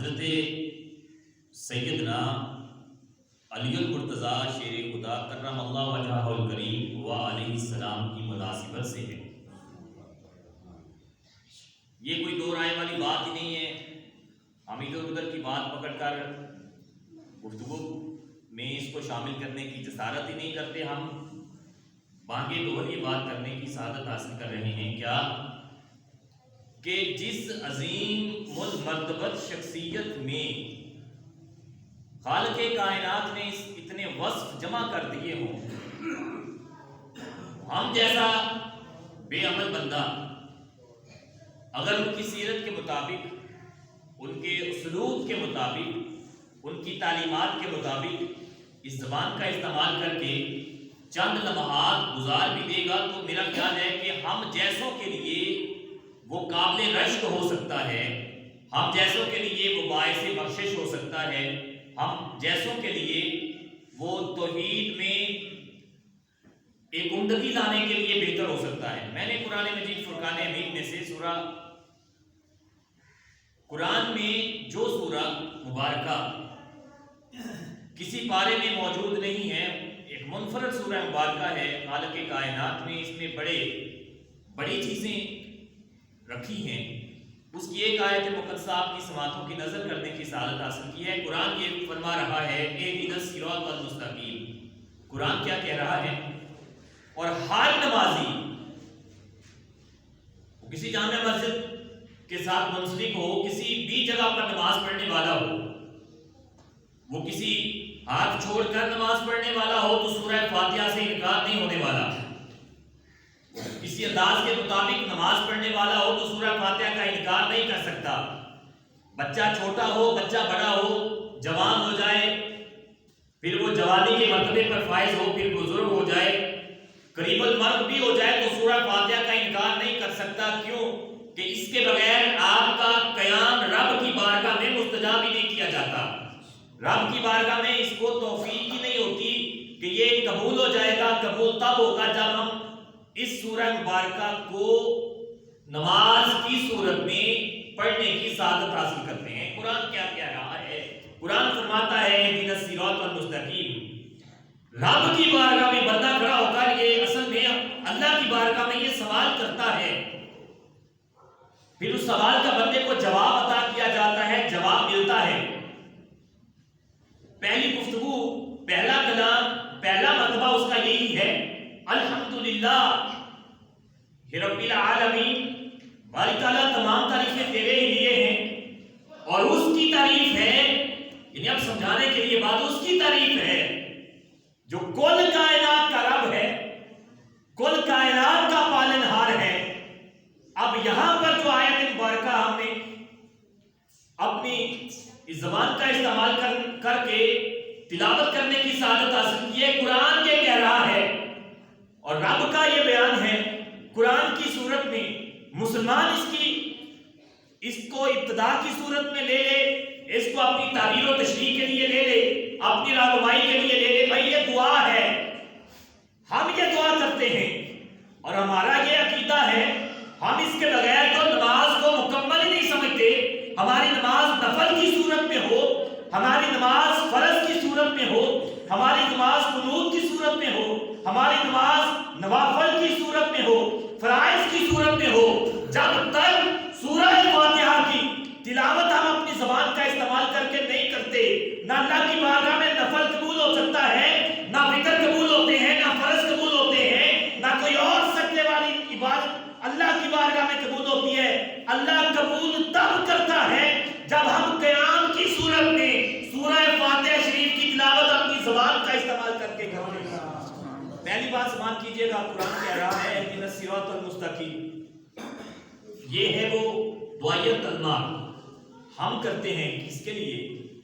حضرت سیدنا علی المرتضیٰ شیر خدا کرم اللہ وجہہ الکریم و علیہ السلام کی مناسبت سے ہے۔ یہ کوئی دو رائے والی بات ہی نہیں ہے، ہم ادھر ادھر کی بات پکڑ کر گفتگو میں اس کو شامل کرنے کی جسارت ہی نہیں کرتے، ہم بانگے دہر یہ بات کرنے کی سعادت حاصل کر رہے ہیں کیا کہ جس عظیم مرتبت شخصیت میں خالق کائنات نے اتنے وصف جمع کر دیے ہوں، ہم جیسا بے عمل بندہ اگر ان کی سیرت کے مطابق، ان کے اسلوب کے مطابق، ان کی تعلیمات کے مطابق اس زبان کا استعمال کر کے چند لمحات گزار بھی دے گا تو میرا خیال ہے کہ ہم جیسوں کے لیے وہ قابل رشک ہو سکتا ہے، ہم جیسوں کے لیے وہ باعث بخشش ہو سکتا ہے، ہم جیسوں کے لیے وہ توحید میں ایک عمدگی لانے کے لیے بہتر ہو سکتا ہے۔ میں نے قرآن مجید فرقان حمید میں سے سورہ قرآن میں جو سورہ مبارکہ کسی پارے میں موجود نہیں ہے، ایک منفرد سورہ مبارکہ ہے، خالق کائنات نے اس میں بڑی چیزیں رکھی ہیں، اس کی ایک آیت مقدسہ آپ کی سماعتوں کی نظر کرنے کی سعادت حاصل کی ہے۔ قرآن یہ فرما رہا ہے اہدنا الصراط المستقیم، قرآن کیا کہہ رہا ہے؟ اور ہر نمازی وہ کسی جامع مسجد کے ساتھ منسلک ہو، کسی بھی جگہ پر نماز پڑھنے والا ہو، وہ کسی ہاتھ چھوڑ کر نماز پڑھنے والا ہو تو سورہ فاتحہ سے انکار نہیں ہونے والا، کسی انداز کے مطابق نماز پڑھنے والا ہو تو سورہ فاتحہ کا انکار نہیں کر سکتا۔ بچہ چھوٹا ہو، بچہ بڑا ہو، جوان ہو جائے، پھر وہ جوانی کے مرتبے پر فائز ہو، پھر بزرگ ہو جائے، قریب المرگ بھی ہو جائے تو سورہ فاتحہ کا انکار نہیں کر سکتا۔ کیوں کہ اس کے بغیر آپ کا قیام رب کی بارگاہ میں مستجاب ہی نہیں کیا جاتا، رب کی بارگاہ میں اس کو توفیق ہی نہیں ہوتی کہ یہ قبول ہو جائے گا۔ قبول تب ہوگا جب ہم اس سورہ مبارکہ کو نماز کی صورت میں پڑھنے کی سعادت حاصل کرتے ہیں۔ قرآن کیا کہہ رہا ہے؟ قرآن فرماتا ہے اہدنا الصراط المستقیم، رب کی بارگاہ میں بندہ کھڑا ہو کر یہ اصل میں اللہ کی بارگاہ میں یہ سوال کرتا ہے، پھر اس سوال کا بندے کو جواب عطا کیا جاتا ہے، جواب ملتا ہے۔ پہلی گفتگو، پہلا کلام، پہلا مرتبہ اس کا یہی ہے الحمدللہ رب العالمین، باری تعالیٰ تمام تعریفیں تیرے ہی لیے ہیں، اور اس کی تعریف ہے، یعنی اب سمجھانے کے لیے بات اس کی تعریف ہے جو کل کائنات کا رب ہے، کل کائنات کا پالنہار ہے۔ اب یہاں پر جو آیت مبارکہ ہم نے اپنی اس زبان کا استعمال کر کے تلاوت کرنے کی سعادت حاصل کی ہے، قرآن یہ کہہ رہا ہے اور رب کا یہ بیان ہے قرآن کی صورت میں۔ مسلمان اس کو ابتدا کی صورت میں لے لے، اس کو اپنی تعبیر و تشریح کے لیے لے لے، اپنی رہنمائی کے لیے لے لے، بھائی یہ دعا ہے، ہم یہ دعا کرتے ہیں اور ہمارا یہ عقیدہ ہے، ہم اس کے بغیر تو نماز کو مکمل ہی نہیں سمجھتے۔ ہماری نماز نفل کی صورت میں ہو، ہماری نماز فرض کی صورت میں ہو، ہماری نماز قنوت کی صورت میں ہو، ہماری نماز نوافل کی صورت میں ہو، فرائض کی صورت میں ہو، جب تک سورہ فاتحہ کی تلاوت ہم اپنی زبان کا استعمال کر کے نہیں کرتے، نہ اللہ کی بارگاہ میں نفل قبول ہو سکتا ہے، نہ وتر قبول ہوتے ہیں، نہ فرض قبول ہوتے ہیں، نہ کوئی اور سجدے والی عبادت اللہ کی بارگاہ میں قبول ہوتی ہے۔ اللہ قبول تب کرتا ہے جب ہم قیام کی صورت میں سورہ فاتحہ شریف کی تلاوت اپنی زبان کا استعمال کر کے کرتے ہیں۔ پہلی بات سماعت کیجئے گا، قرآن کہہ رہا ہے اہدنا الصراط المستقیم، یہ ہے وہ دعائیہ کلمہ ہم کرتے ہیں کس کے لیے؟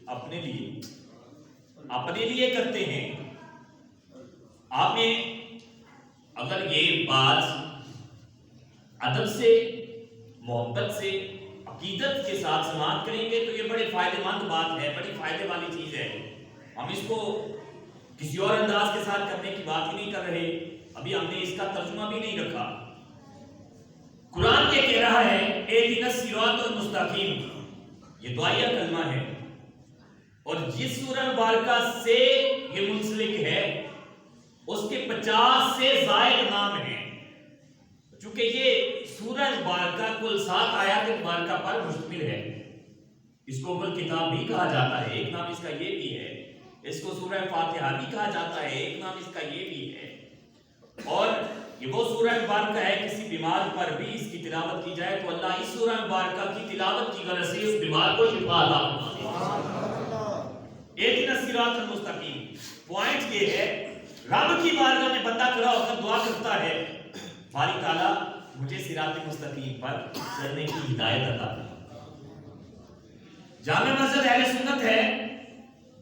اپنے لیے کرتے ہیں۔ آپ نے اگر یہ بات ادب سے، محبت سے، عقیدت کے ساتھ سماعت کریں گے تو یہ بڑے فائدہ مند بات ہے، بڑی فائدے والی چیز ہے۔ ہم اس کو کسی اور انداز کے ساتھ کرنے کی بات ہی نہیں کر رہے، ابھی ہم نے اس کا ترجمہ بھی نہیں رکھا۔ قرآن یہ کہہ رہا ہے اہدنا الصراط المستقیم، یہ دعائیہ کلمہ ہے اور جس سورہ مبارکہ سے یہ منسلک ہے اس کے 50 سے زائد نام ہیں، چونکہ یہ سورہ مبارکہ کل 7 آیات مبارکہ پر مشتمل ہے۔ اس کو ام الکتاب بھی کہا جاتا ہے، ایک نام اس کا یہ بھی ہے۔ اس کو سورہ فاتحہ بھی کہا جاتا ہے، ایک نام اس کا یہ بھی ہے۔ اور یہ وہ سورہ مبارکہ ہے، کسی بیمار پر بھی اس کی تلاوت کی جائے تو اللہ اس سورہ مبارکہ کی تلاوت کی غرض سے اس بیمار کو شفا عطا فرماتا ہے۔ اہدنا الصراط المستقیم۔ پوائنٹ یہ ہے، رب کی بارگاہ میں بندہ کھڑا ہو کر دعا کرتا ہے، باری تعالیٰ مجھے صراط مستقیم پر چلنے کی ہدایت عطا فرما۔ جامع مسجد اہل سنت ہے،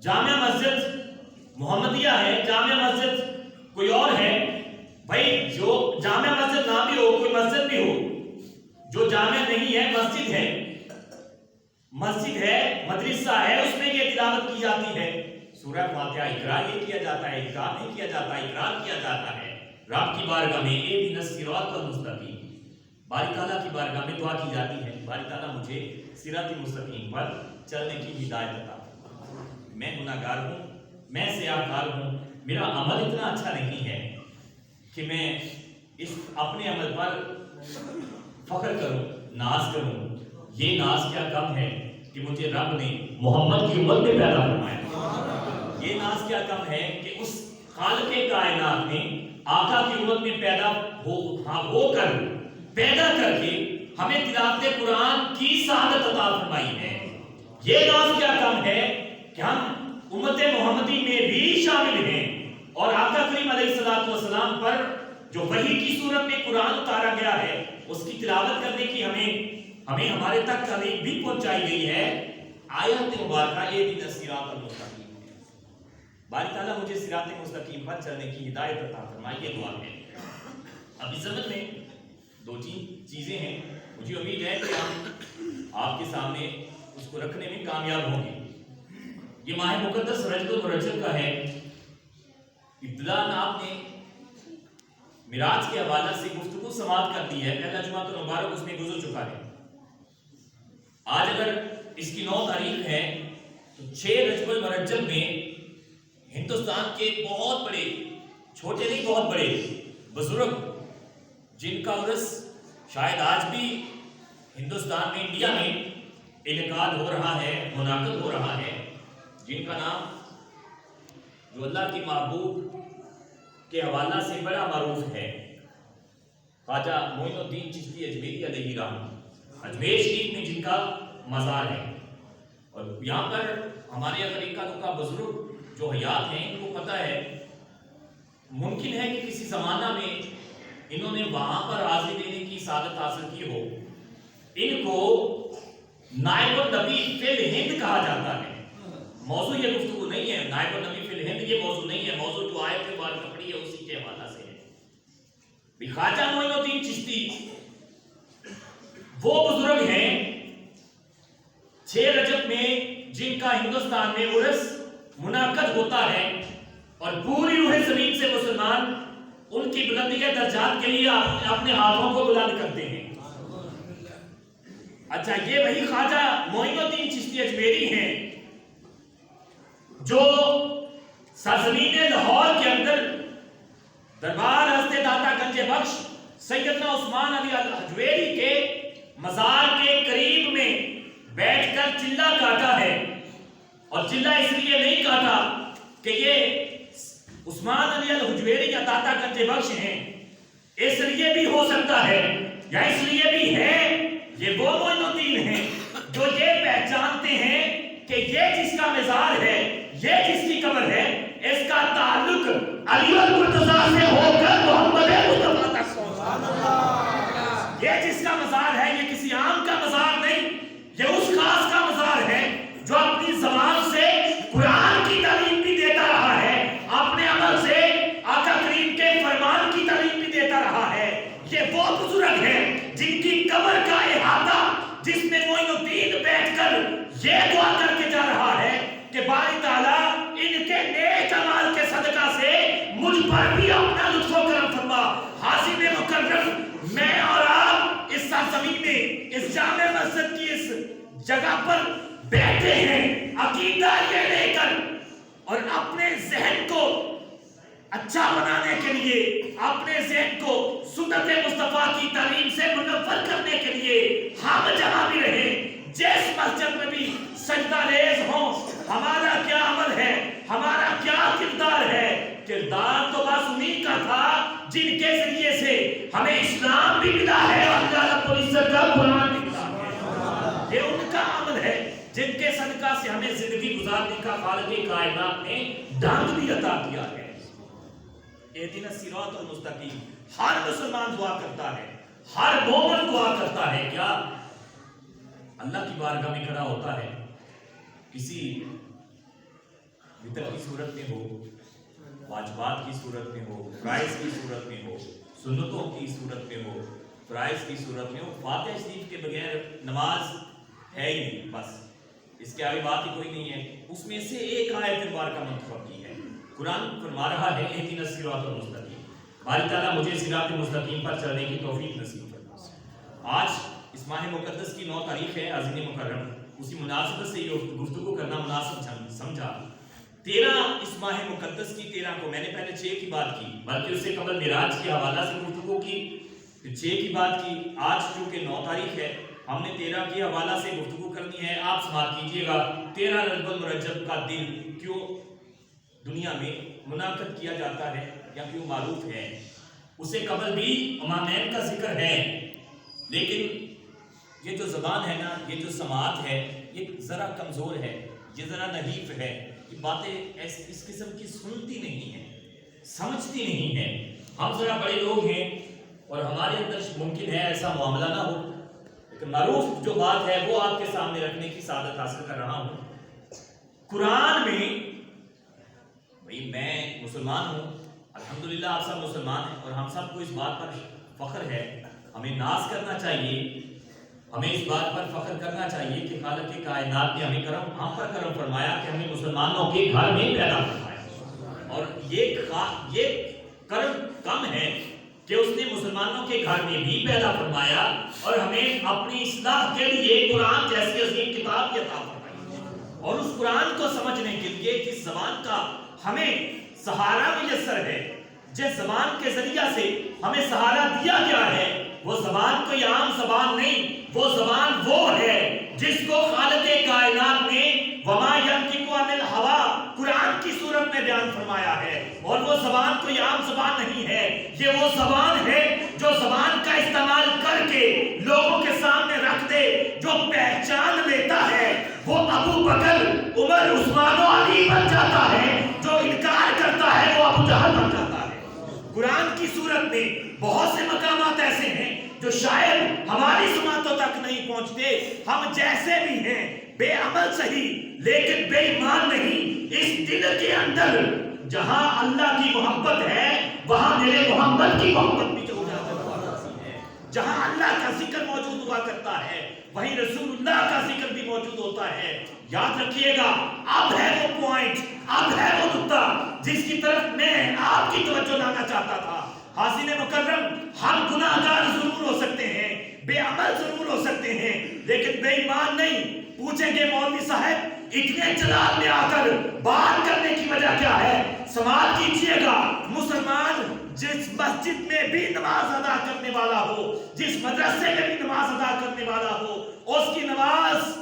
جامع مسجد محمدیہ ہے، جامع مسجد کوئی اور ہے، بھائی جو جامع مسجد نہ بھی ہو، کوئی مسجد بھی ہو، جو جامع نہیں ہے مسجد ہے، مسجد ہے، مدرسہ ہے، اس میں یہ تلاوت کی جاتی ہے۔ سورہ فاتحہ اقرا یہ کیا جاتا ہے، انکار نہیں کیا جاتا، اقرار کیا جاتا ہے۔ رب کی بارگاہ میں اہدنا الصراط المستقیم، باری تعالیٰ کی بارگاہ میں دعا کی جاتی ہے، باری تعالیٰ مجھے صراط مستقیم پر چلنے کی ہدایت عطا فرما۔ میں گناہگار ہوں، میں سیاہکار ہوں، میرا عمل اتنا اچھا نہیں ہے کہ میں اس اپنے عمل پر فخر کروں، ناز کروں۔ یہ ناز کیا کم ہے کہ مجھے رب نے محمد کی امت میں پیدا فرمایا۔ یہ ناز کیا کم ہے کہ اس خالق کائنات نے آقا کی امت میں پیدا ہو کر کے ہمیں تلاوت قرآن کی سعادت عطا فرمائی ہے۔ یہ ناز کیا کم ہے کہ ہم امت محمدی میں بھی شامل ہیں اور آقا کریم علیہ السلام پر جو وحی کی صورت میں قرآن اتارا گیا ہے اس کی تلاوت کرنے کی ہمیں ہمارے تک تعلیم بھی پہنچائی گئی ہے۔ آیات مبارکہ اہدنا الصراط المستقیم، باری تعالیٰ مجھے صراط مستقیم پر چلنے کی ہدایت عطا فرمائے، یہ دعا ہے۔ اب اس زمن میں 2-3 چیزیں ہیں، مجھے امید ہے کہ ہم آپ کے سامنے اس کو رکھنے میں کامیاب ہوں گے۔ یہ ماہ مقدس رجب المرجب کا ہے۔ ابتداءً آپ نے معراج کے حوالے سے گفتگو سماعت کر دی ہے، پہلا جمعہ تو مبارک اس میں گزر چکا ہے۔ آج اگر اس کی 9 تاریخ ہے تو 6 رجب المرجب میں ہندوستان کے بہت بڑے، چھوٹے نہیں بہت بڑے بزرگ جن کا عرس شاید آج بھی ہندوستان میں، انڈیا میں انعقاد ہو رہا ہے، منعقد ہو رہا ہے، جن کا نام جو اللہ کی محبوب کے حوالہ سے بڑا معروف ہے، خواجہ معین الدین چشتی اجمیری علیہ رحمہ، اجمیر شریف میں جن کا مزار ہے۔ اور یہاں پر ہمارے اگر اکا دکا بزرگ جو حیات ہیں ان کو پتہ ہے، ممکن ہے کہ کسی زمانہ میں انہوں نے وہاں پر حاضری دینے کی سعادت حاصل کی ہو۔ ان کو نائب النبی فی الہند کہا جاتا ہے۔ موضوع یہ گفتگو نہیں ہے، نائب النبی فی الہند یہ موضوع نہیں ہے، موضوع جو آیت کے بارے پڑھی ہے اسی کے حوالہ سے ہے۔ خواجہ معین الدین چشتی وہ بزرگ ہیں 6 رجب میں جن کا ہندوستان میں عرس منعقد ہوتا ہے اور پوری روح زمین سے مسلمان ان کی بلندی کے درجات کے لیے اپنے ہاتھوں کو بلند کرتے ہیں۔ اچھا، یہ وہی خواجہ معین الدین چشتی اجمیری ہیں جو سرزمین لاہور کے اندر دربار حضرت داتا گنج بخش سیدنا عثمان علی الحجویری کے مزار کے قریب میں بیٹھ کر چلہ کاٹا ہے، اور چلہ اس لیے نہیں کاٹا کہ یہ عثمان علی الحجویری یا داتا گنج بخش ہیں، اس لیے بھی ہو سکتا ہے یا اس لیے بھی ہے یہ وہ معین الدین ہیں جو یہ پہچانتے ہیں کہ یہ جس کا مزار ہے، یہ جس کی قبر ہے، اس کا تعلق علی المرتضیٰ سے ہو کر محمد مصطفیٰ تک پہنچا۔ یہ جس کا مزار ہے یہ کسی عام کا مزار نہیں، یہ اس خاص کا مزار ہے جو اپنی زبان سے قرآن کی تعلیم بھی دیتا رہا ہے، اپنے عمل سے آقا کریم کے فرمان کی تعلیم بھی دیتا رہا ہے۔ یہ وہ بزرگ ہیں جن کی قبر کا احاطہ جس میں معین الدین بیٹھ کر یہ دعا کر کے جا رہا ہے کہ باری تعالیٰ ان کے نیک اعمال کے صدقہ سے مجھ پر بھی اپنا لطف و کرم فرما۔ حاضر مکرم، میں اور آپ اس سرزمین میں، اس جامع مسجد کی اس جگہ پر بیٹھے ہیں عقیدہ یہ لے کر اور اپنے ذہن کو اچھا بنانے کے لیے، اپنے ذہن کو سنت مصطفیٰ کی تعلیم سے منور کرنے کے لیے ہم جہاں بھی رہیں، جس مسجد میں بھی سجدہ ریز ہوں، ہمارا کیا عمل ہے، ہمارا کیا کردار ہے؟ کردار تو بس انہی کا تھا جن کے ذریعے سے ہمیں اسلام بھی ملا ہے اور اللہ رب العزت کا قرآن بھی ملا ہے۔ یہ ان کا عمل ہے جن کے صدقہ سے ہمیں زندگی گزارنے کا خالق کائنات نے ڈھنگ بھی عطا کیا ہے۔ اہدنا الصراط المستقیم ہر مسلمان دعا کرتا ہے، ہر مومن دعا کرتا ہے۔ کیا اللہ کی بارگاہ میں کھڑا ہوتا ہے، کسی وطر کی صورت میں ہو، واجبات کی صورت میں ہو، فرائض کی صورت میں ہو، سنتوں کی صورت میں ہو، فرائض کی صورت میں ہو، فاتحہ شریف کے بغیر نماز ہے ہی نہیں، بس اس کے آگے بات ہی کوئی نہیں ہے۔ اس میں سے ایک آیت مبارکہ منتخب کی ہے، قرآن فرما رہا ہے اہدنا الصراط المستقیم۔ باری تعالیٰ مجھے صراط مستقیم پر چلنے کی توفیق نصیب فرمائے۔ آج اس ماہ مقدس کی 9 تاریخ ہے، عظیم مکرم، اسی مناسبت سے یہ گفتگو کرنا مناسب سمجھا۔ 13 اس ماہ مقدس کی 13 کو میں نے پہلے 6 کی بات کی، بلکہ اس سے قبل معراج کے حوالہ سے گفتگو کی، پھر 6 کی بات کی۔ آج چونکہ 9 تاریخ ہے، ہم نے 13 کے حوالہ سے گفتگو کرنی ہے۔ آپ سماعت کیجئے گا 13 رجب المرجب کا دن کیوں دنیا میں منعقد کیا جاتا ہے یا کیوں معروف ہے۔ اسے قبل بھی امامین کا ذکر ہے، لیکن یہ جو زبان ہے نا، یہ جو سماعت ہے، یہ ذرا کمزور ہے، یہ ذرا نحیف ہے، یہ باتیں اس قسم کی سنتی نہیں ہیں، سمجھتی نہیں ہیں۔ ہم ذرا بڑے لوگ ہیں اور ہمارے اندر ممکن ہے ایسا معاملہ نہ ہو، لیکن معروف جو بات ہے وہ آپ کے سامنے رکھنے کی سعادت حاصل کر رہا ہوں۔ قرآن میں بھئی میں مسلمان ہوں، الحمدللہ آپ سب مسلمان ہیں، اور ہم سب کو اس بات پر فخر ہے، ہمیں ناز کرنا چاہیے، ہمیں اس بات پر فخر کرنا چاہیے کہ خالق کائنات نے ہم پر کرم فرمایا کہ ہمیں مسلمانوں کے گھر میں پیدا فرمایا، اور یہ کرم کم ہے کہ اس نے مسلمانوں کے گھر میں بھی پیدا فرمایا اور ہمیں اپنی اصلاح کے لیے قرآن جیسی عظیم کتاب کی عطا فرمائی، اور اس قرآن کو سمجھنے کے لیے جس زبان کا ہمیں سہارا میسر ہے، جس زبان کے ذریعہ سے ہمیں سہارا دیا گیا ہے، وہ زبان کوئی عام زبان نہیں، وہ زبان وہ ہے جس کو خالق کائنات نے وما ينطق عن الهوى قرآن کی صورت میں بیان فرمایا ہے، اور وہ زبان کوئی عام زبان نہیں ہے، یہ وہ زبان ہے جو زبان کا استعمال کر کے لوگوں کے سامنے رکھ دے، جو پہچان لیتا ہے وہ ابو بکر، عمر، عثمان و علی بن جاتا ہے، جو انکار کرتا ہے وہ ابو جہل بن جاتا ہے۔ قرآن کی صورت میں بہت سے مقامات ایسے ہیں جو شاید ہماری سماعتوں تک نہیں پہنچتے، ہم جیسے بھی ہیں، بے عمل صحیح لیکن بے ایمان نہیں، اس دل کے اندر جہاں اللہ کی محبت ہے وہاں میرے محمد کی محبت بھی جو ہے، جہاں اللہ کا ذکر موجود ہوا کرتا ہے وہیں رسول اللہ کا ذکر بھی موجود ہوتا ہے۔ یاد رکھیے گا، اب ہے وہ پوائنٹ، اب ہے وہ نقطہ جس کی طرف میں آپ کی توجہ لانا چاہتا تھا۔ حاضرین مکرم، ہم گناہگار ضرور ہو سکتے ہیں، بے عمل ضرور ہو سکتے ہیں، لیکن بے ایمان نہیں۔ پوچھیں گے مولوی صاحب اتنے جلال میں آ کر بات کرنے کی وجہ کیا ہے؟ سوال کیجئے گا، مسلمان جس مسجد میں بھی نماز ادا کرنے والا ہو، جس مدرسے میں بھی نماز ادا کرنے والا ہو، اس کی نماز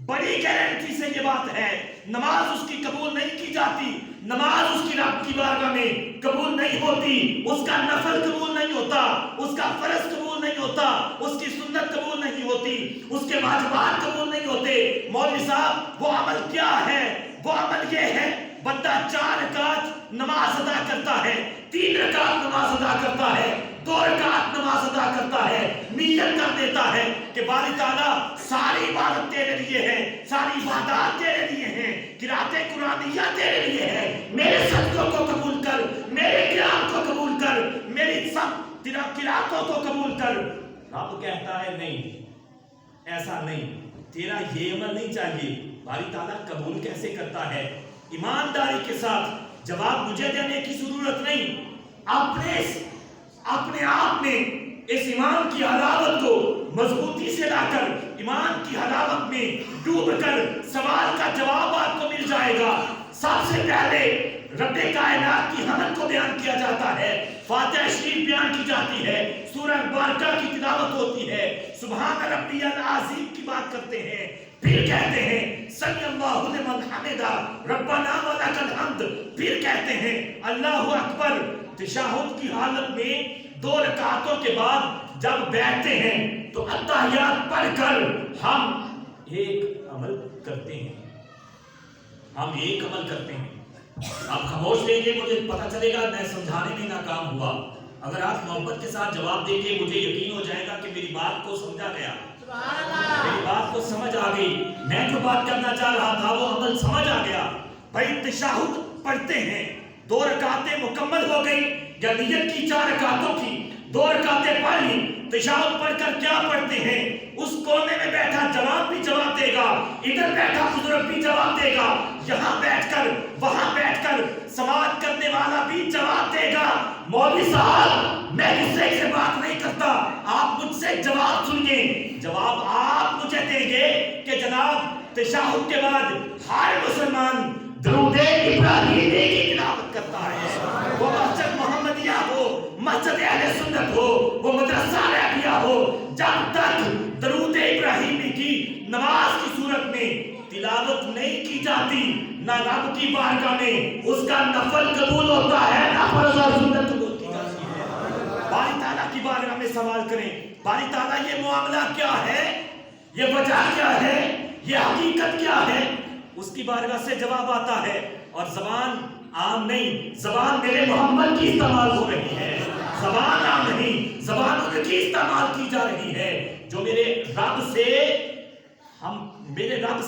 بڑی گارنٹی سے یہ بات ہے نماز اس کی قبول نہیں کی جاتی، نماز اس کی رب کی بارگاہ میں قبول نہیں ہوتی، اس کا نفل قبول نہیں ہوتا، اس کا فرض قبول نہیں ہوتا، اس کی سنت قبول نہیں ہوتی، اس کے واجبات قبول نہیں ہوتے۔ مولوی صاحب وہ عمل کیا ہے؟ وہ عمل یہ ہے بندہ 4 رکعت نماز ادا کرتا ہے، 3 رکعت نماز ادا کرتا ہے، 2 رکعت نماز ادا کرتا ہے، نیت کر دیتا ہے کہ باری تعالیٰ ساری عبادت تیرے لیے ہے، ساری عبادات تیرے لیے ہیں، قرأت قرآنیہ تیرے لیے ہے، میرے صدقوں کو قبول کر، میرے قرآن کو قبول کر، میری سب قرأتوں کو قبول کر۔ رب کہتا ہے نہیں، ایسا نہیں، تیرا یہ عمل نہیں چاہیے۔ باری تعالیٰ قبول کیسے کرتا ہے؟ ایمانداری کے ساتھ جواب مجھے دینے کی ضرورت نہیں، اپنے آپ میں اس ایمان کی عدالت کو مضبوطی سے لا کر ایمان کی حلاوت میں ڈوب کر سوال کا جواب آپ کو مل جائے گا۔ سب سے پہلے رب کائنات کی حمد کو بیان کیا جاتا ہے، فاتحہ شریف بیان کی جاتی ہے، سورہ مبارکہ کی تلاوت ہوتی ہے، سبحان ربی العظیم کی بات کرتے ہیں، پھر کہتے ہیں سمی اللہ لمن حمدہ ربنا ولک الحمد، پھر کہتے ہیں اللہ اکبر۔ تشہد کی حالت میں 2 رکعتوں کے بعد جب بیٹھتے ہیں تو اتحیات پڑھ کر ہم ایک عمل کرتے ہیں، آپ خاموش رہیے، مجھے پتا چلے گا میں سمجھانے میں ناکام ہوا۔ اگر آپ محبت کے ساتھ جواب دیں گے مجھے یقین ہو جائے گا کہ میری بات کو سمجھا گیا، میری بات کو سمجھ آ گئی، میں جو بات کرنا چاہ رہا تھا وہ عمل سمجھ آ گیا۔ بھائی تشہد پڑھتے ہیں، 2 رکعتیں مکمل ہو گئی، یا نیت کی 4 رکعتوں کی 2 رکعتیں پڑھ لی، تشہد پڑھ کر کیا پڑھتے ہیں؟ اس کونے میں بیٹھا جواب بھی جواب دے گا، ادھر بیٹھا بزرگ بھی جواب دے گا، یہاں بیٹھ کر وہاں بیٹھ کر سماعت کرنے والا بھی جواب دے گا۔ مولوی صاحب میں غصے سے بات نہیں کرتا، آپ مجھ سے جواب سنیے، جواب آپ مجھے دیں گے کہ جناب تشہد کے بعد ہر مسلمان درود ابراہیمی کی تلاوت کرتا ہے، وہ مسجد محمدیہ ہو، مسجد اہل سنت ہو، وہ مدرسہ رحبیہ ہو، جب تک درود ابراہیمی کی نماز کی صورت میں تلاوت نہیں کی جاتی نہ رب کی بارگاہ میں اس کا نفل قبول ہوتا ہے نہ فرض اور سنت قبول کی جاتی ہے۔ باری تعالیٰ کی بارگاہ میں سوال کریں، باری تعالیٰ یہ معاملہ کیا ہے، یہ وجہ کیا ہے، یہ حقیقت کیا ہے، اس کی بارگاہ سے جواب آتا ہے، اور زبان عام نہیں، زبان میرے محمد کی استعمال ہو رہی ہے، زبان عام نہیں، زبان ان کی استعمال کی جا رہی ہے جو میرے رب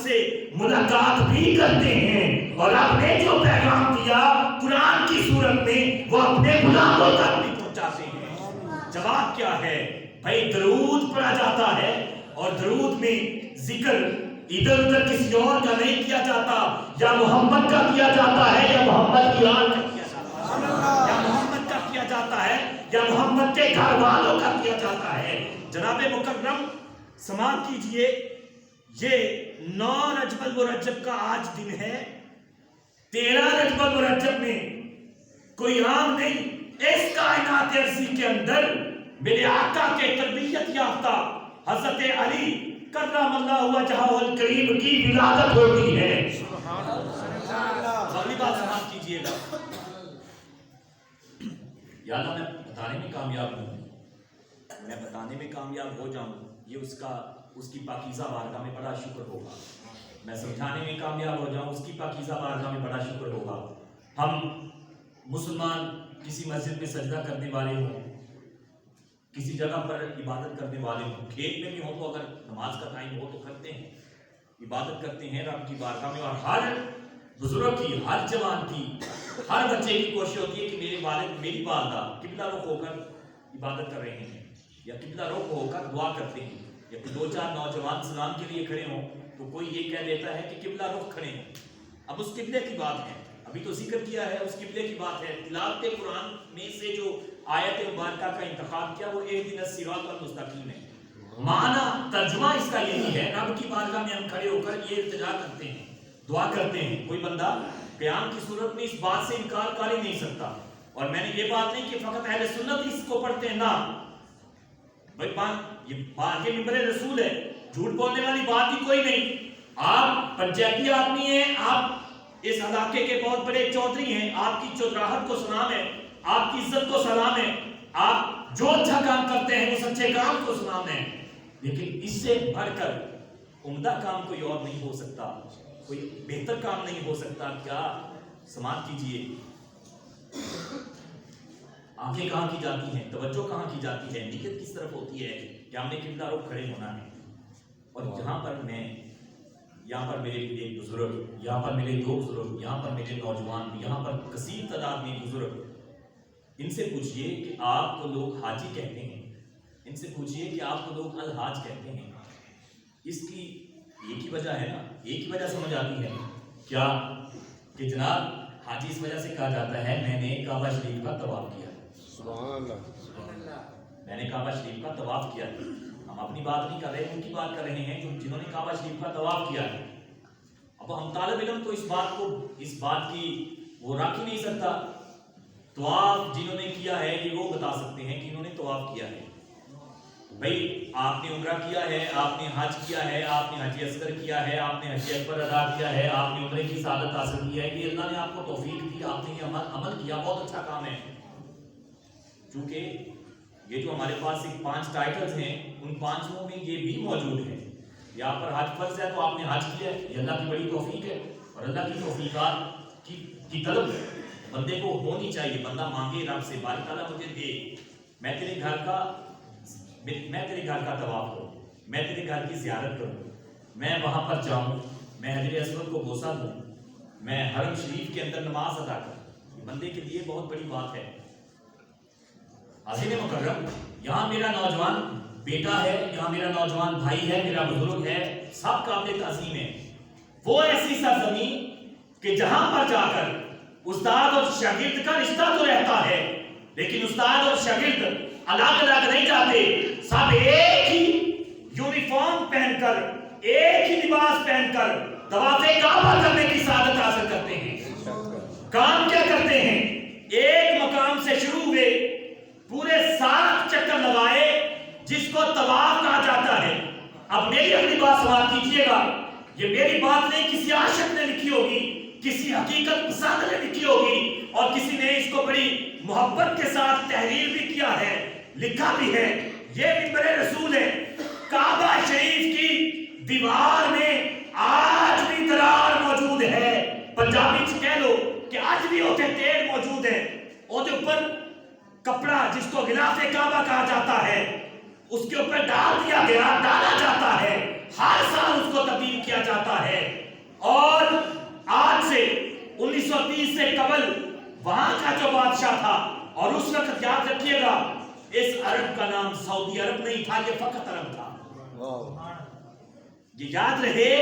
سے ملاقات بھی کرتے ہیں، اور آپ نے جو پیغام دیا قرآن کی صورت میں وہ اپنے غلاموں تک بھی پہنچاتے ہیں۔ جواب کیا ہے؟ بھائی درود پڑھا جاتا ہے، اور درود میں ذکر ادھر ادھر کسی اور کا نہیں کیا جاتا، یا محمد کا کیا جاتا ہے یا محمد کی آل کا کیا جاتا ہے، یا محمد کا کیا جاتا ہے یا محمد کے گھر والوں کا کیا جاتا ہے۔ جناب مکرم سماعت کیجئے، یہ 9 رجب المرجب کا آج دن ہے، 13 رجب المرجب میں کوئی عام نہیں، اس کائنات ارضی کے اندر میرے آقا کے تربیت یافتہ حضرت علی کرم اللہ وجہہ الکریم کی ولادت ہوتی ہے۔ اگلی بات سماعت کیجئے گا، یا اللہ میں بتانے میں کامیاب ہوں، میں بتانے میں کامیاب ہو جاؤں، یہ اس کی پاکیزہ بارگاہ میں بڑا شکر ہوگا، میں سمجھانے میں کامیاب ہو جاؤں، اس کی پاکیزہ بارگاہ میں بڑا شکر ہوگا۔ ہم مسلمان کسی مسجد میں سجدہ کرنے والے ہوں، کسی جگہ پر عبادت کرنے والے ہوں، کھیت میں بھی ہوں تو اگر نماز کا ٹائم ہو تو کرتے ہیں، عبادت کرتے ہیں رب کی بارگاہ میں، اور ہر بزرگ کی، ہر جوان کی، ہر بچے کی کوشش ہوتی ہے کہ میرے والد میری والدہ قبلہ رخ ہو کر عبادت کر رہے ہیں، یا قبلہ رخ ہو کر دعا کرتے ہیں، یا 2-4 نوجوان سلام کے لیے کھڑے ہوں تو کوئی یہ کہہ دیتا ہے کہ قبلہ رخ کھڑے ہیں۔ اب اس قبلے کی بات ہے، ابھی تو ذکر کیا ہے، اس قبلے کی بات ہے، تلاوت قرآن میں سے جو آیت مبارکہ کا انتخاب کیا وہ اہدنا الصراط المستقیم ہے، معنی ترجمہ اس کا یہی ہے، رب کی بارگاہ میں ہم کھڑے ہو کر یہ التجا کرتے ہیں، دعا کرتے ہیں۔ کوئی بندہ قیام کی صورت میں اس بات سے انکار کر ہی نہیں سکتا، اور میں نے یہ بات نہیں کہ فقط اہل سنت اس کو پڑھتے ہیں، نہ بھائی یہ ممبر رسول ہے، جھوٹ بولنے والی بات ہی کوئی نہیں۔ آپ پنچایتی آدمی ہیں، آپ اس علاقے کے بہت بڑے چودھری ہیں، آپ کی چودراہٹ کو سلام ہے، آپ کی عزت کو سلام ہے، آپ جو اچھا کام کرتے ہیں اس اچھے کام کو سلام ہے، لیکن اس سے بڑھ کر عمدہ کام کوئی اور نہیں ہو سکتا، کوئی بہتر کام نہیں ہو سکتا۔ کیا سماعت کیجئے، آنکھیں کہاں کی جاتی ہیں، توجہ کہاں کی جاتی ہے، نیت کس طرف ہوتی ہے کہ ہم نے قبلہ رخ کھڑے ہونا ہے۔ اور یہاں پر میرے ایک بزرگ، یہاں پر میرے 2 بزرگ، یہاں پر میرے نوجوان، یہاں پر کثیر تعداد میں بزرگ، ان سے پوچھئے کہ آپ کو لوگ حاجی کہتے ہیں، ان سے پوچھئے کہ آپ کو لوگ الحاج کہتے ہیں، اس کی ایک ہی وجہ ہے نا، ایک ہی وجہ سمجھ آتی ہے کیا کہ جناب حاجی اس وجہ سے کہا جاتا ہے میں نے کعبہ شریف کا طواف کیا، سبحان اللہ، میں نے کعبہ شریف کا طواف کیا۔ ہم اپنی بات نہیں کر رہے، ان کی بات کر رہے ہیں جنہوں نے کعبہ شریف کا طواف کیا ہے۔ اب ہم طالب علم تو اس بات کی وہ رکھ ہی نہیں سکتا، طواف جنہوں نے کیا ہے یہ وہ بتا سکتے ہیں کہ انہوں نے طواف کیا ہے۔ بھئی آپ نے عمرہ کیا ہے، آپ نے حج کیا ہے، آپ نے حج اصغر کیا ہے، آپ نے حج اکبر ادا کیا ہے، آپ نے عمرے کی سعادت حاصل کی ہے، یہ اللہ نے آپ کو توفیق دی، آپ نے یہ عمل کیا، بہت اچھا کام ہے۔ چونکہ یہ جو ہمارے پاس ایک 5 ٹائٹلز ہیں، ان 5 میں یہ بھی موجود ہے۔ یہاں پر حج فرض ہے تو آپ نے حج کیا ہے، یہ اللہ کی بڑی توفیق ہے، اور اللہ کی توفیقات کی طلب بندے کو ہونی چاہیے۔ بندہ مانگے رب سے، باری تعالیٰ مجھے دے، میں تیرے گھر کا طواف کروں، میں تیرے گھر کی زیارت کروں، میں وہاں پر جاؤں، میں حجر اسود کو بوسہ دوں، میں حرم شریف کے اندر نماز ادا کروں، یہ بندے کے لیے بہت بڑی بات ہے۔ حاضرین مکرم، یہاں میرا نوجوان بیٹا ہے، یہاں میرا نوجوان بھائی ہے، میرا بزرگ ہے، سب قابل تعظیم ہے۔ وہ ایسی سرزمین کہ جہاں پر جا کر استاد اور شاگرد کا رشتہ تو رہتا ہے، لیکن استاد اور شاگرد الگ الگ نہیں جاتے، سب ایک ہی یونیفارم پہن کر، ایک ہی لباس پہن کر طواف کعبہ کرنے کی سعادت حاصل کرتے ہیں۔ کام کیا کرتے ہیں؟ ایک مقام سے شروع ہوئے، پورے 7 چکر لگائے، جس کو طواف کہا جاتا ہے۔ اب میری اپنی بات سماعت کیجئے گا، یہ میری بات نہیں کسی عاشق نے لکھی ہوگی، کسی حقیقت پسند نے لکھی ہوگی، اور کسی نے اس کو بڑی محبت کے ساتھ تحریر بھی کیا ہے، لکھا بھی ہے۔ یہ منبر رسول ہے۔ کعبہ شریف کی دیوار میں آج بھی درار موجود ہے، پنجابی سے کہہ لو کہ آج بھی ہوتے ٹیڑھ موجود ہے، اور جو اوپر کپڑا جس کو غلاف کعبہ کہا جاتا ہے، اس کے اوپر ڈالا جاتا ہے، ہر سال اس کو تبدیل کیا جاتا ہے۔ اور آج سے 1930 سے قبل وہاں کا جو بادشاہ تھا، اور اس وقت یاد رکھیے گا اس عرب کا نام سعودی عرب نہیں تھا، یہ فقط عرب تھا۔ یہ یاد رہے،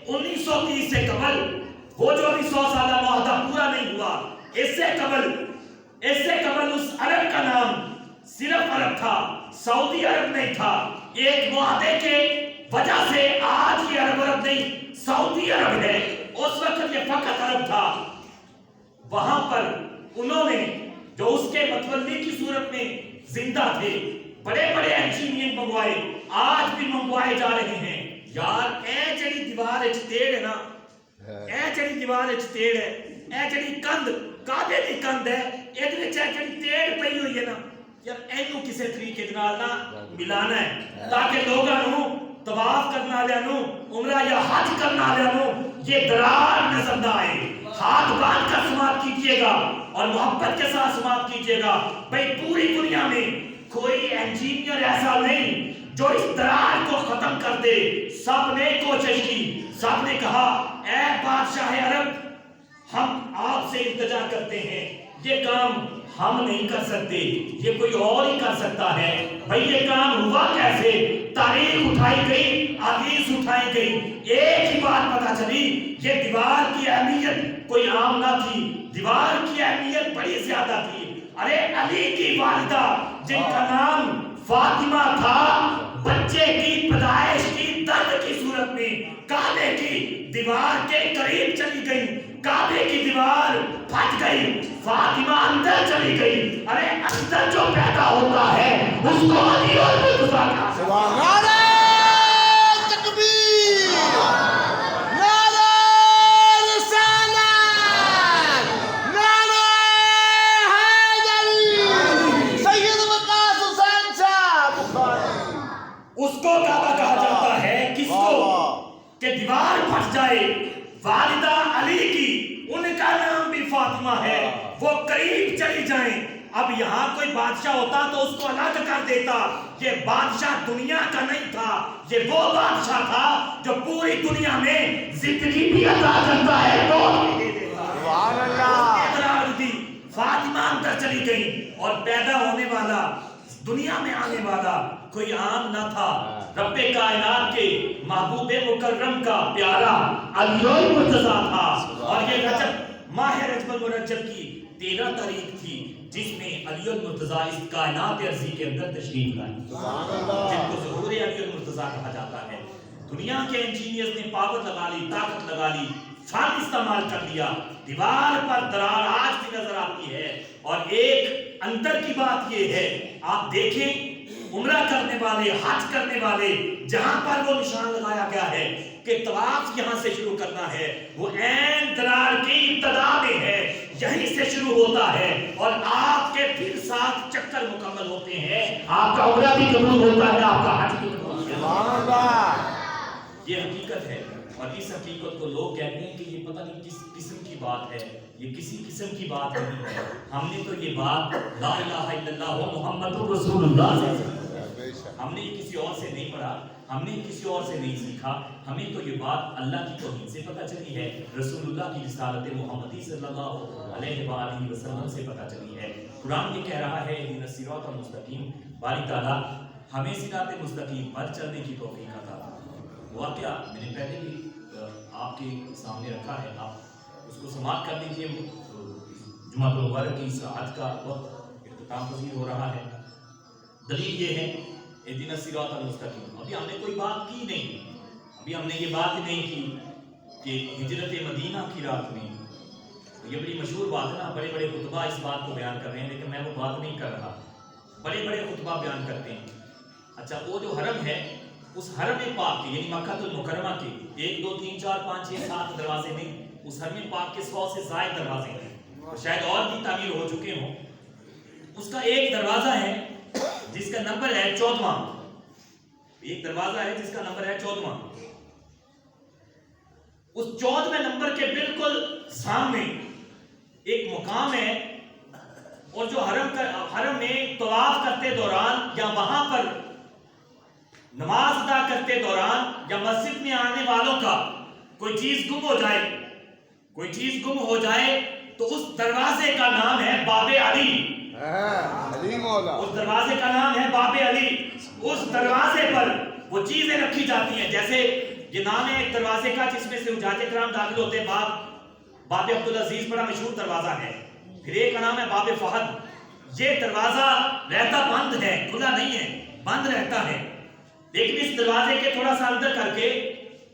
1930 سے قبل وہ جو ابھی 100 سالہ معاہدہ پورا نہیں ہوا، اس سے قبل اس عرب کا نام صرف عرب تھا، سعودی عرب نہیں تھا۔ ایک معاہدے کے وجہ سے آج یہ عرب نہیں سعودی عرب ہے، اس وقت یہ فقط عرب تھا۔ وہاں پر انہوں نے جو اس کے متولی کی صورت میں زندہ تھے، بڑے بڑے انجینئر منگوائے، آج بھی منگوائے جا رہے ہیں۔ یار اے جڑی دیوار اچ تیڑ ہے نا، اے جڑی دیوار اچ تیڑ ہے، اے جڑی کند کعبے دی کند ہے، اے جڑی تیڑ پئی ہوئی ہے نا، یار اینو کسے طریقے نال نہ ملانا ہے، تاکہ لوگاں نوں طواف کرنے والے نوں، عمرہ یا حج کرنے والے نوں یہ درار نظر نہ آئے۔ ہاتھ باندھ کر سماعت کیجئے گا اور محبت کے ساتھ سماعت کیجئے گا۔ بھئی پوری دنیا میں کوئی انجینئر ایسا نہیں جو اس درار کو ختم کر دے۔ سب نے کوشش کی، سب نے کہا اے بادشاہ عرب، ہم آپ سے التجا کرتے ہیں، یہ کام ہم نہیں کر سکتے، یہ کوئی اور ہی کر سکتا ہے۔ بھئی یہ کام ہوا کیسے؟ تاریخ اٹھائی گئی، حدیث اٹھائی گئی، ایک ہی بات پتہ چلی، یہ دیوار کی اہمیت کوئی عام نہ تھی، دیوار کی اہمیت بڑی زیادہ تھی۔ ارے علی کی والدہ جن کا نام فاطمہ تھا، بچے کی پیدائش کی درد کی صورت میں کعبے کی دیوار کے قریب چلی گئی، کعبے کی دیوار پھٹ گئی، فاطمہ اندر چلی گئی۔ ارے اندر جو پیدا ہوتا ہے اس کو علی اور مرتضیٰ کہا جاتا ہے۔ اس کو کعبہ کہا جاتا ہے، کس کو؟ کہ دیوار پھٹ جائے، والدہ علی کی، ان کا نام بھی فاطمہ ہے، وہ قریب چلی جائیں۔ اب یہاں کوئی بادشاہ ہوتا تو اس کو الگ کر دیتا، یہ بادشاہ دنیا کا نہیں تھا، یہ وہ بادشاہ تھا جو پوری دنیا میں زندگی بھی عطا کرتا ہے، موت بھی دے دیتا۔ سبحان اللہ۔ فاطمہ اندر چلی گئی، اور پیدا ہونے والا، دنیا میں آنے والا کوئی عام نہ تھا، رب کائنات کے محبوب مکرم کا پیارا علی المرتضیٰ تھا۔ اور یہ رجب، ماہ رجب المرجب کی 13 تاریخ تھی، جس میں علی المرتضیٰ اس کائنات عرضی کے اندر تشریف لائے، جن کو ظہور علی المرتضیٰ کہا جاتا ہے۔ دنیا کے انجینئرز نے پاور لگا لی، طاقت لگا لی، فن استعمال کر لیا، دیوار پر درار آج بھی نظر آتی ہے۔ اور ایک اندر کی بات یہ ہے، آپ دیکھیں عمرہ کرنے والے، حج کرنے والے، جہاں پر وہ نشان لگایا گیا ہے کہ طواف یہاں سے شروع کرنا ہے، وہ عین درار کی ابتدا میں ہے، یہیں سے شروع ہوتا ہے، اور آپ کے پھر 7 چکر مکمل ہوتے ہیں، آپ کا عمرہ بھی قبول ہوتا ہے، آپ کا حج بھی قبول ہوتا ہے۔ یہ حقیقت ہے، اور اس حقیقت کو لوگ کہتے ہیں کہ یہ پتہ نہیں کس قسم کی بات ہے، یہ کسی قسم کی بات نہیں ہے۔ ہم نے تو یہ بات لا الہ الا اللہ محمد رسول اللہ سے سیکھی، ہم نے یہ کسی اور سے نہیں پڑھا، ہم نے کسی اور سے نہیں سیکھا، ہمیں تو یہ بات اللہ کی توحید سے پتہ چلی ہے، رسول اللہ کی رسالت محمدی صلی اللہ علیہ وآلہ وسلم سے پتہ چلی ہے۔ قرآن یہ کہہ رہا ہے اہدنا الصراط المستقیم، باری تعالیٰ ہمیں صراط مستقیم پر چلنے کی توفیق عطا فرمائے۔ واقعہ میں نے پہلے بھی آپ کے سامنے رکھا ہے، آپ اس کو سماعت کر لیجئے۔ جمعہ المبارک کی اس حج کا وقت اختتام پذیر ہو رہا ہے۔ دلیل یہ ہے اہدنا الصراط المستقیم، ابھی ہم نے کوئی بات کی نہیں، ابھی ہم نے یہ بات نہیں کی کہ ہجرت مدینہ کی رات میں، یہ بڑی مشہور بات ہے نا، بڑے بڑے خطبہ اس بات کو بیان کر رہے ہیں، لیکن میں وہ بات نہیں کر رہا، بڑے بڑے خطبہ بیان کرتے ہیں۔ اچھا وہ جو حرم ہے، اس حرم پاک کے یعنی مکہ المکرمہ کے 1 2 3 4 5 6 7 دروازے نہیں، اس حرم پاک کے 100 سے زائد دروازے ہیں، شاید اور بھی تعمیر ہو چکے ہوں۔ اس کا ایک دروازہ ہے جس کا نمبر ہے 14واں، ایک دروازہ ہے جس کا نمبر ہے 14واں۔ اس 14ویں نمبر کے بالکل سامنے ایک مقام ہے، اور جو حرم میں طواف کرتے دوران یا وہاں پر نماز ادا کرتے دوران یا مسجد میں آنے والوں کا کوئی چیز گم ہو جائے، کوئی چیز گم ہو جائے تو اس دروازے کا نام ہے باب علی، اس دروازے کا نام ہے باب علی۔ اس دروازے پر وہ چیزیں رکھی جاتی ہیں، جیسے یہ نام ہے ایک دروازے کا جس میں سے حجاج کرام داخل ہوتے ہیں، باب عبدالعزیز بڑا مشہور دروازہ ہے، پھر ایک کا نام ہے باب فہد۔ یہ دروازہ رہتا بند ہے، کھلا نہیں ہے، بند رہتا ہے، لیکن اس دروازے کے تھوڑا سا اندر کر کے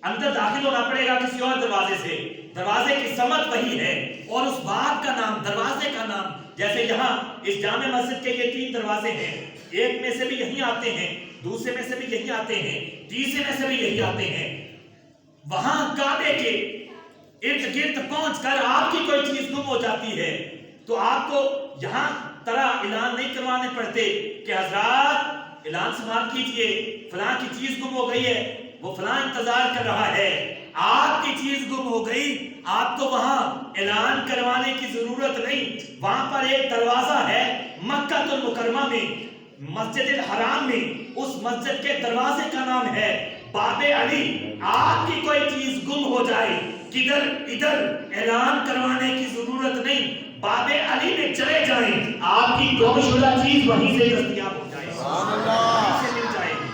اندر داخل ہونا پڑے گا کسی اور دروازے سے، دروازے کی سمت وہی ہے، اور اس باب کا نام، دروازے کا نام، جیسے یہاں اس جامع مسجد کے یہ 3 دروازے ہیں، ایک میں سے بھی یہی آتے ہیں، دوسرے میں سے بھی یہی آتے ہیں، تیسرے میں سے بھی یہی آتے ہیں۔ وہاں کعبے کے ارد گرد پہنچ کر آپ کی کوئی چیز گم ہو جاتی ہے تو آپ کو یہاں طرح اعلان نہیں کروانے پڑتے کہ حضرات اعلان سماعت کیجئے، فلاں کی چیز گم ہو گئی ہے، وہ فلاں انتظار کر رہا ہے۔ آپ کی چیز گم ہو گئی، آپ کو وہاں اعلان کروانے کی ضرورت نہیں، وہاں پر ایک دروازہ ہے مکہ المکرمہ میں، مسجد الحرام میں، اس مسجد کے دروازے کا نام ہے باب علی۔ آپ کی کوئی چیز گم ہو جائے، کدھر ادھر اعلان کروانے کی ضرورت نہیں، باب علی میں چلے جائیں، آپ کی گم شدہ چیز وہیں سے دستیاب ہو جائے، وہیں سے مل جائے گی۔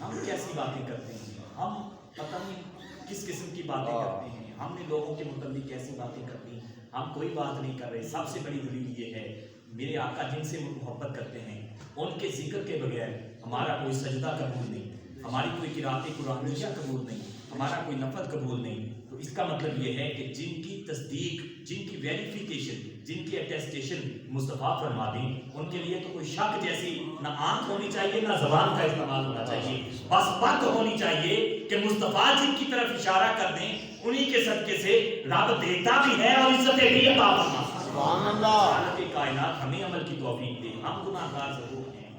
ہم کیسی باتیں کرتے ہیں، ہم پتہ نہیں کس قسم کی باتیں کرتے ہیں، ہم نے لوگوں کے متعلق کیسی باتیں کرتی ہیں، ہم کوئی بات نہیں کر رہے۔ سب سے بڑی دلیل یہ ہے، میرے آقا جن سے محبت کرتے ہیں ان کے ذکر کے بغیر ہمارا کوئی سجدہ قبول نہیں، ہماری کوئی قرأت قرآنیہ قبول نہیں، ہمارا کوئی نفل قبول نہیں۔ تو اس کا مطلب یہ ہے کہ جن کی تصدیق، جن کی ویریفیکیشن، جن کی اٹیسٹیشن مصطفیٰ فرما دیں، ان کے لیے تو کوئی شک جیسی نہ آنکھ ہونی چاہیے نہ زبان کا استعمال ہونا چاہیے، بس بات ہونی چاہیے کہ مصطفیٰ جن کی طرف اشارہ کر دیں، انہی کے صدقے سے رب دیتا بھی ہے اور عزتیں بھی عطا فرماتا ہے۔ سبحان اللہ۔ کائنات ہمیں عمل کی توفیق دے، ہم گناہگار ضرور ہیں،